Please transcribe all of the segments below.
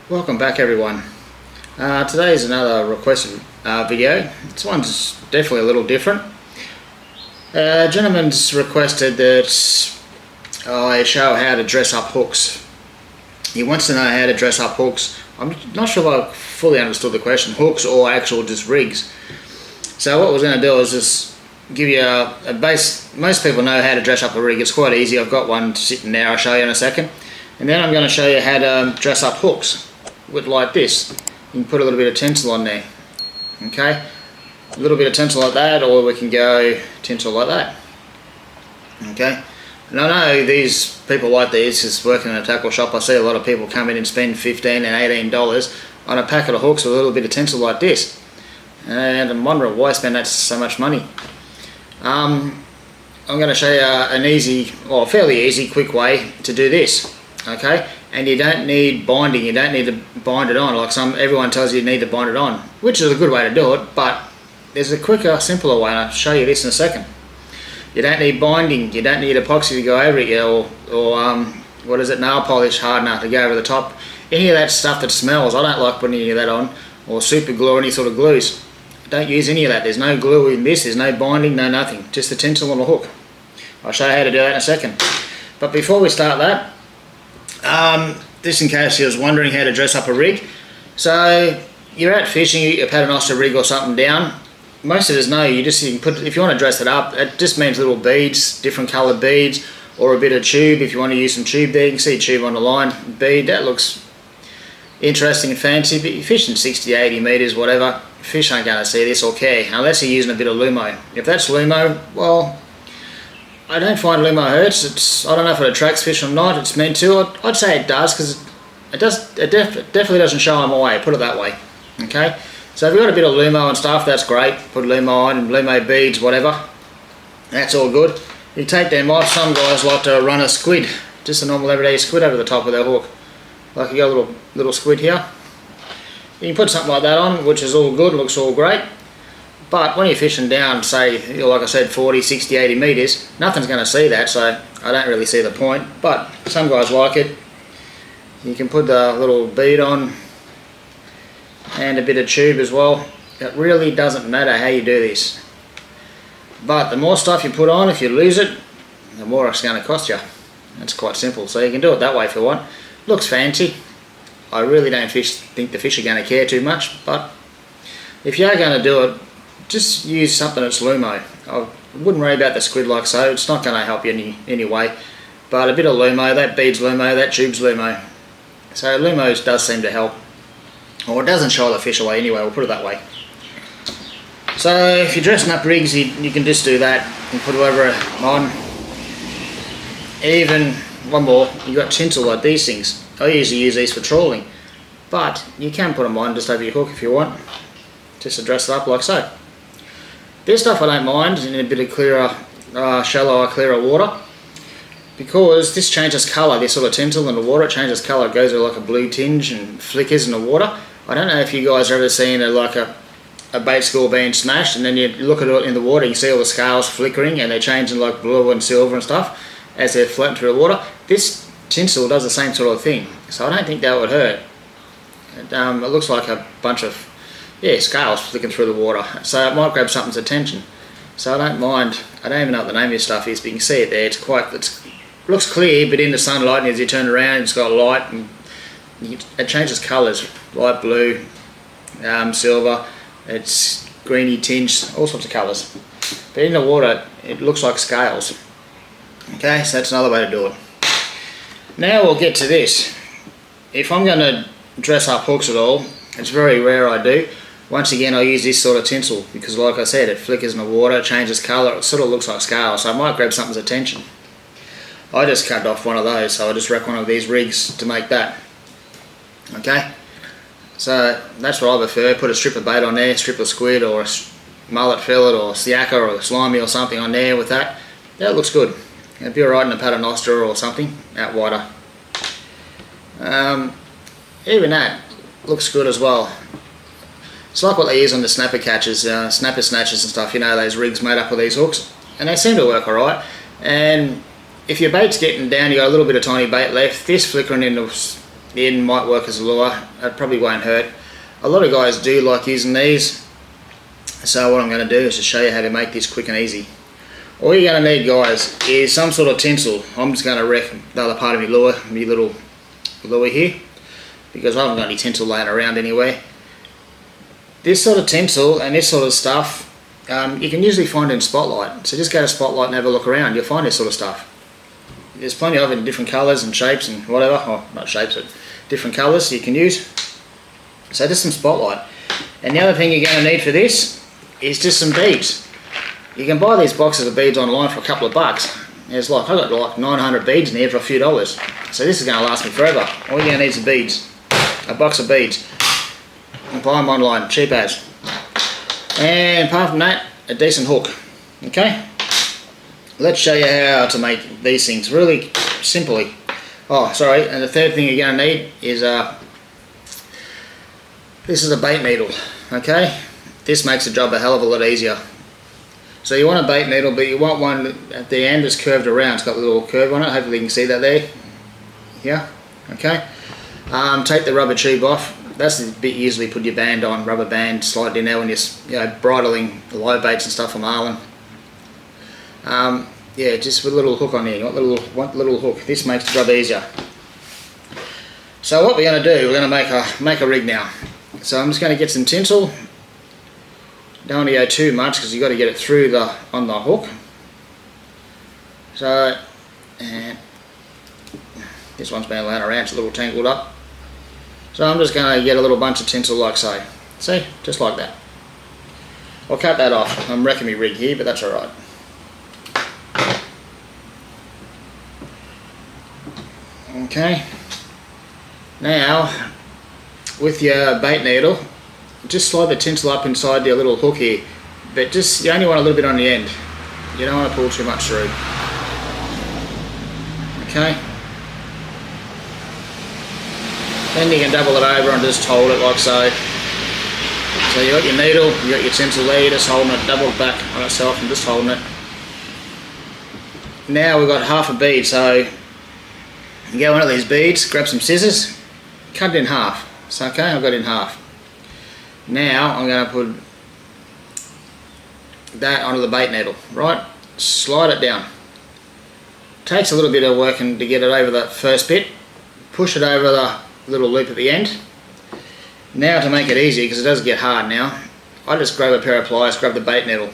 Welcome back everyone. Today is another requested video. This one's definitely a little different. A gentleman's requested that I show how to dress up hooks. He wants to know how to dress up hooks. I'm not sure if I fully understood the question, hooks or actual just rigs. So what we're going to do is just give you a base. Most people know how to dress up a rig. It's quite easy. I've got one sitting there, I'll show you in a second. And then I'm going to show you how to dress up hooks with like this. You can put a little bit of tinsel on there. Okay, a little bit of tinsel like that, or we can go tinsel like that. Okay, and I know these people like these, just working in a tackle shop, I see a lot of people come in and spend $15 and $18 on a packet of hooks with a little bit of tinsel like this. And I'm wondering why spend that so much money. I'm going to show you an easy, or fairly easy, quick way to do this. Okay, and you don't need binding. You don't need to bind it on like everyone tells you need to bind it on, which is a good way to do it, but there's a quicker, simpler way, and I'll show you this in a second. You don't need binding. You don't need epoxy to go over it, or what is it, nail polish hardener to go over the top. Any of that stuff that smells, I don't like putting any of that on, or super glue or any sort of glues. Don't use any of that. There's no glue in this. There's no binding, no nothing. Just the tinsel on the hook. I'll show you how to do that in a second. But before we start that, just in case you was wondering how to dress up a rig, so you're out fishing, you've had an Aussie rig or something down. Most of us know you can put, if you want to dress it up, it just means little beads, different coloured beads, or a bit of tube. If you want to use some tube there, you can see tube on the line, bead, that looks interesting and fancy. But you're fishing 60, 80 metres, whatever, fish aren't going to see this or care, unless you're using a bit of lumo. If that's lumo, well, I don't find lumo hurts. I don't know if it attracts fish or not. It's meant to. I'd say it does, because it definitely doesn't show them away, put it that way. Okay, so if you've got a bit of lumo and stuff, that's great. Put lumo on, lumo beads, whatever. That's all good. You take them off. Some guys like to run a squid, just a normal everyday squid over the top of their hook. Like you got a little squid here. You can put something like that on, which is all good, looks all great. But when you're fishing down, say, like I said, 40, 60, 80 metres, nothing's going to see that, so I don't really see the point. But some guys like it. You can put the little bead on and a bit of tube as well. It really doesn't matter how you do this. But the more stuff you put on, if you lose it, the more it's going to cost you. It's quite simple, so you can do it that way if you want. Looks fancy. I really don't think the fish are going to care too much, but if you are going to do it, just use something that's lumo. I wouldn't worry about the squid like so, it's not going to help you anyway. But a bit of lumo, that bead's lumo, that tube's lumo. So lumo does seem to help. Or it doesn't shy the fish away anyway, we'll put it that way. So if you're dressing up rigs, you can just do that. You can put whatever on. Even, one more, you've got tinsel like these things. I usually use these for trawling. But you can put them on just over your hook if you want. Just to dress it up like so. This stuff I don't mind in a bit of clearer, shallower, clearer water, because this changes colour. This sort of tinsel in the water, it changes colour. It goes with like a blue tinge and flickers in the water. I don't know if you guys have ever seen a bait school being smashed, and then you look at it in the water, you see all the scales flickering, and they're changing like blue and silver and stuff as they're floating through the water. This tinsel does the same sort of thing, so I don't think that would hurt. It looks like a bunch of scales flicking through the water, so it might grab something's attention. So I don't mind. I don't even know what the name of this stuff is, but you can see it there. It looks clear, but in the sunlight, and as you turn around, it's got light, and it changes colours, light blue, silver, it's greeny tinge, all sorts of colours. But in the water, it looks like scales. Okay, so that's another way to do it. Now we'll get to this. If I'm going to dress up hooks at all, it's very rare I do. Once again, I use this sort of tinsel because, like I said, it flickers in the water, it changes colour, it sort of looks like scales, so I might grab something's attention. I just cut off one of those, so I just wreck one of these rigs to make that. Okay, so that's what I prefer. Put a strip of bait on there, strip of squid or a mullet fillet or siaka or slimy or something on there with that. That looks good. It'd be alright in a paternoster or something, out wider. Even that looks good as well. It's like what they use on the snapper catches, snapper snatches and stuff, you know, those rigs made up with these hooks, and they seem to work alright. And if your bait's getting down, you got a little bit of tiny bait left, this flickering in the the end might work as a lure. It probably won't hurt. A lot of guys do like using these, so what I'm going to do is to show you how to make this quick and easy. All you're going to need, guys, is some sort of tinsel. I'm just going to wreck the other part of my lure, my little lure here, because I haven't got any tinsel laying around anywhere. This sort of tinsel and this sort of stuff, you can usually find in Spotlight. So just go to Spotlight and have a look around. You'll find this sort of stuff. There's plenty of it in different colours and shapes and whatever. Oh, not shapes, but different colours you can use. So just some Spotlight. And the other thing you're going to need for this is just some beads. You can buy these boxes of beads online for a couple of bucks. There's like, I've got like 900 beads in here for a few dollars. So this is going to last me forever. All you're going to need is beads. A box of beads. You buy them online, cheap as. And apart from that, a decent hook. Okay? Let's show you how to make these things really simply. Oh, sorry, and the third thing you're going to need is this is a bait needle. Okay? This makes the job a hell of a lot easier. So you want a bait needle, but you want one at the end that's curved around. It's got a little curve on it. Hopefully you can see that there. Yeah? Okay? Take the rubber tube off. That's the bit you usually put your band on, rubber band, slide it in there when you're bridling the live baits and stuff from Marlin. Yeah, just with a little hook on there. You want the little hook. This makes the job easier. So what we're going to do, we're going to make a rig now. So I'm just going to get some tinsel. Don't want to go too much because you've got to get it through on the hook. So, and this one's been laying around, it's a little tangled up. So I'm just going to get a little bunch of tinsel like so. See, just like that. I'll cut that off. I'm wrecking my rig here, but that's alright. Okay. Now, with your bait needle, just slide the tinsel up inside your little hook here, but just you only want a little bit on the end. You don't want to pull too much through. Okay. Then you can double it over and just hold it like so. So you got your needle, you got your tinsel there, you're just holding it, double back on itself and just holding it. Now we've got half a bead, so you get one of these beads, grab some scissors, cut it in half. So okay, I've got it in half. Now I'm going to put that onto the bait needle, right? Slide it down. Takes a little bit of working to get it over the first bit. Push it over the little loop at the end. Now to make it easy, because it does get hard now, I just grab a pair of pliers, grab the bait needle.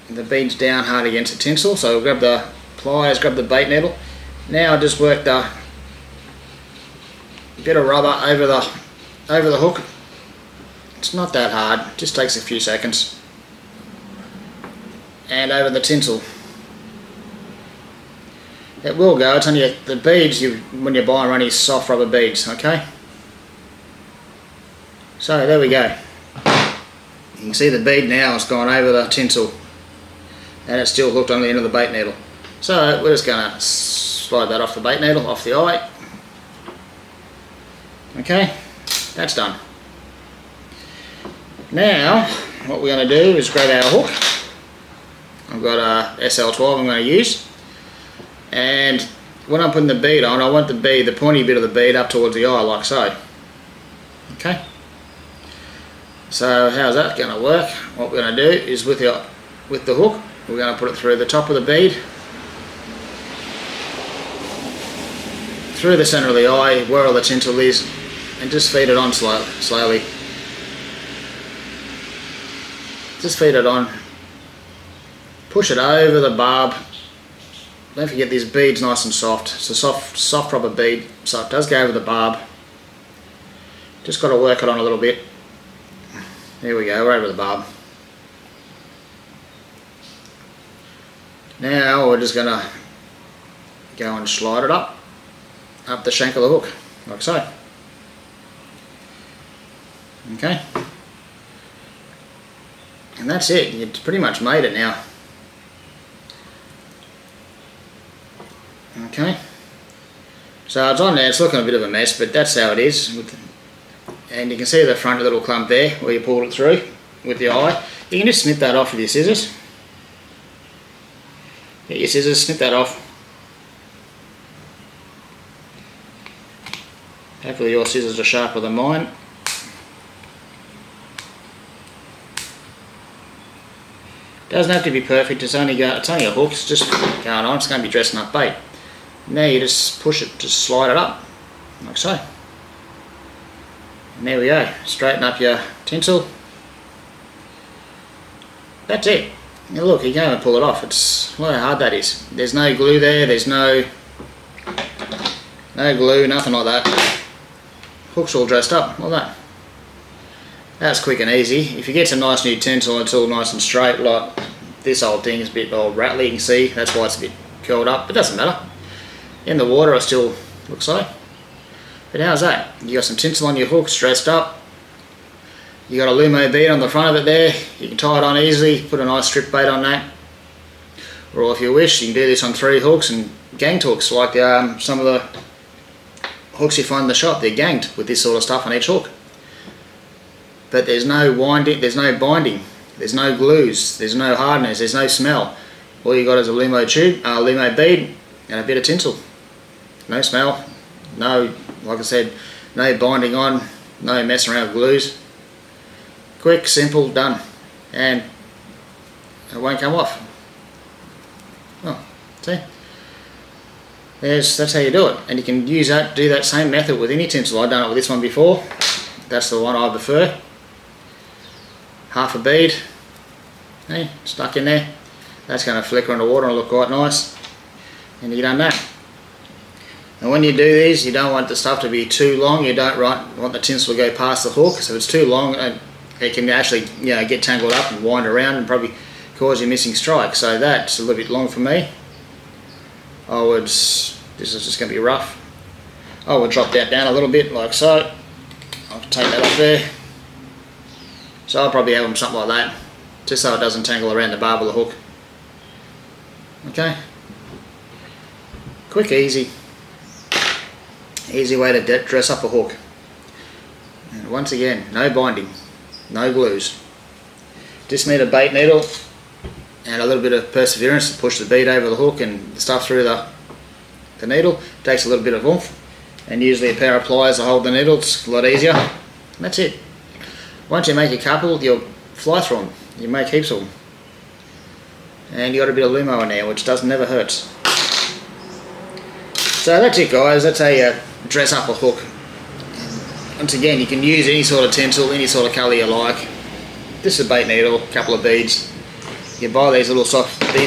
The bead's down hard against the tinsel, so grab the pliers, grab the bait needle. Now I just work the bit of rubber over the hook. It's not that hard, just takes a few seconds. And over the tinsel. It will go, it's only the beads when you're buying are only soft rubber beads, okay? So there we go. You can see the bead now has gone over the tinsel and it's still hooked on the end of the bait needle. So we're just going to slide that off the bait needle, off the eye. Okay, that's done. Now, what we're going to do is grab our hook. I've got a SL12 I'm going to use. And when I'm putting the bead on, I want the pointy bit of the bead up towards the eye, like so. Okay. So how's that going to work? What we're going to do is with the hook, we're going to put it through the top of the bead, through the centre of the eye, where all the tinsel is, and just feed it on slowly. Just feed it on. Push it over the barb. Don't forget this bead's nice and soft. It's a soft rubber bead, so it does go over the barb. Just got to work it on a little bit. There we go, we're over the barb. Now we're just going to go and slide it up the shank of the hook, like so. Okay. And that's it, you've pretty much made it now. Okay. So it's on there, it's looking a bit of a mess, but that's how it is. And you can see the front little clump there where you pulled it through with the eye. You can just snip that off with your scissors. Get your scissors, snip that off. Hopefully your scissors are sharper than mine. Doesn't have to be perfect, it's only a hook, it's just going on, it's going to be dressing up bait. Now you just push it, just slide it up, like so. And there we go, straighten up your tinsel. That's it. Now look, you can't even pull it off, look how hard that is. There's no glue there, there's no glue, nothing like that. Hook's all dressed up, like that. That's quick and easy. If you get some nice new tinsel, it's all nice and straight. Like this old thing is a bit all rattly, you can see. That's why it's a bit curled up, but it doesn't matter. In the water it still looks like. But how's that? You got some tinsel on your hook, dressed up. You got a Lumo bead on the front of it there. You can tie it on easily, put a nice strip bait on that. Or if you wish, you can do this on 3 hooks and ganged hooks, like some of the hooks you find in the shop. They're ganged with this sort of stuff on each hook. But there's no winding, there's no binding, there's no glues, there's no hardness, there's no smell. All you got is a Lumo tube, Lumo bead and a bit of tinsel. No smell, no, like I said, no binding on, no messing around with glues. Quick, simple, done. And it won't come off. Oh, see? That's how you do it. And you can do that same method with any tinsel. I've done it with this one before. That's the one I prefer. Half a bead, hey, stuck in there. That's going to flicker in the water and look quite nice. And you've done that. And when you do these, you don't want the stuff to be too long. You don't want the tinsel to go past the hook. So if it's too long, it can actually get tangled up and wind around and probably cause you missing strike. So that's a little bit long for me. This is just going to be rough. I would drop that down a little bit like so. I'll take that off there. So I'll probably have them something like that, just so it doesn't tangle around the barb of the hook. Okay. Quick, easy way to dress up a hook. And once again, no binding, no glues. Just need a bait needle and a little bit of perseverance to push the bead over the hook and the stuff through the needle. It takes a little bit of oomph, and usually a pair of pliers to hold the needle. It's a lot easier. And that's it. Once you make a couple, you'll fly through them. You make heaps of them. And you got a bit of Lumo in there, which never hurts. So that's it, guys. That's how you dress up a hook. Once again, you can use any sort of tinsel, any sort of colour you like. This is a bait needle, a couple of beads. You buy these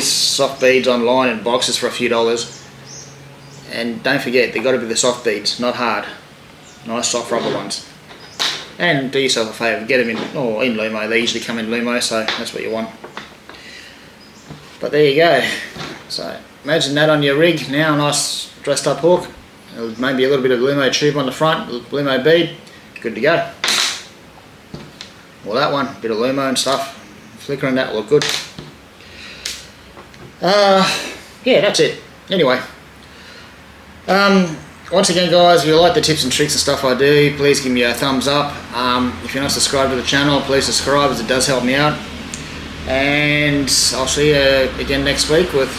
soft beads online in boxes for a few dollars. And don't forget, they've got to be the soft beads, not hard. Nice soft rubber ones. And do yourself a favour, get them in Lumo. They usually come in Lumo, so that's what you want. But there you go. So imagine that on your rig now, a nice dressed up hook. Maybe a little bit of Lumo tube on the front, Lumo bead, good to go. Well, that one, a bit of Lumo and stuff, flickering, that will look good. Yeah, that's it. Anyway, once again, guys, if you like the tips and tricks and stuff I do, please give me a thumbs up. If you're not subscribed to the channel, please subscribe, as it does help me out. And I'll see you again next week with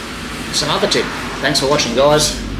some other tip. Thanks for watching, guys.